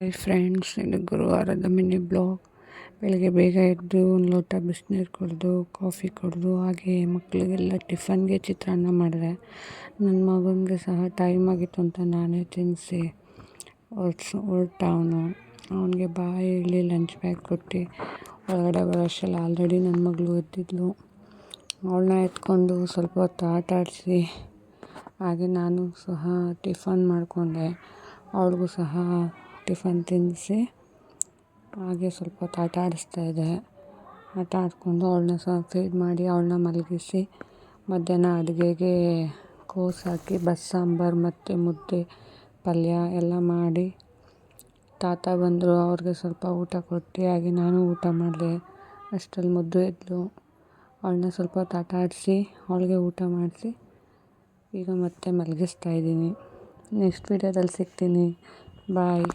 Hi friends, ಇದು ಗುರುವಾರದ mini blog. ಬೆಳಗ್ಗೆ ಬೇಗ ಎದ್ದು ಒಂದು ಲೋಟ ಬಿಸಿನೀರು ಕುಡಿದು ಕಾಫಿ ಕುಡಿದು ಹಾಗೆ ಮಕ್ಕಳಿಗೆಲ್ಲ ಟಿಫನ್ಗೆ ಚಿತ್ರಾನ್ನ ಮಾಡಿದೆ. ನನ್ನ ಮಗನಿಗೆ ಸಹ ಟೈಮ್ ಆಗಿತ್ತು ಅಂತ ನಾನೇ ತಿನ್ನಿಸಿ ಹೊರಟ. ಅವನಿಗೆ ಬಾಯಿ ಇಲ್ಲಿ ಲಂಚ್ ಬ್ಯಾಗ್ ಕೊಟ್ಟು ಒಳಗಡೆ ಬರೋಷ್ಟರಲ್ಲಿ ಆಲ್ರೆಡಿ ನನ್ನ ಮಗಳು ಎದ್ದಿದ್ಲು. ಅವಳನ್ನ ಎತ್ಕೊಂಡು ಸ್ವಲ್ಪ ಹೊತ್ತು ಆಟ ಆಡಿಸಿ ಹಾಗೆ ನಾನು ಸಹ ಟಿಫನ್ ಮಾಡಿಕೊಂಡೆ. ಅವಳಿಗೂ ಸಹ ಟಿಫನ್ ತಿನ್ನಿಸಿ ಹಾಗೆ ಸ್ವಲ್ಪ ಹೊತ್ತು ಆಟ ಆಡಿಸ್ತಾಯಿದ್ದೆ. ಆಟ ಆಡಿಕೊಂಡು ಅವಳನ್ನ ಸಹ ಫೀಡ್ ಮಾಡಿ ಅವಳನ್ನ ಮಲಗಿಸಿ ಮಧ್ಯಾಹ್ನ ಅಡುಗೆಗೆ ಕೋಸು ಹಾಕಿ ಬಸ್ಸಾಂಬಾರು ಮತ್ತು ಮುದ್ದೆ ಪಲ್ಯ ಎಲ್ಲ ಮಾಡಿ ತಾತ ಬಂದರು. ಅವ್ರಿಗೆ ಸ್ವಲ್ಪ ಊಟ ಕೊಟ್ಟು ಹಾಗೆ ನಾನು ಊಟ ಮಾಡಿದೆ. ಅಷ್ಟರಲ್ಲಿ ಮುದ್ದು ಎದ್ಲು. ಅವಳನ್ನ ಸ್ವಲ್ಪ ಹೊತ್ತು ಆಟ ಆಡಿಸಿ ಅವಳಿಗೆ ಊಟ ಮಾಡಿಸಿ ಈಗ ಮತ್ತೆ ಮಲಗಿಸ್ತಾಯಿದ್ದೀನಿ. ನೆಕ್ಸ್ಟ್ ವೀಡಿಯೋದಲ್ಲಿ ಸಿಗ್ತೀನಿ. ಬಾಯ್.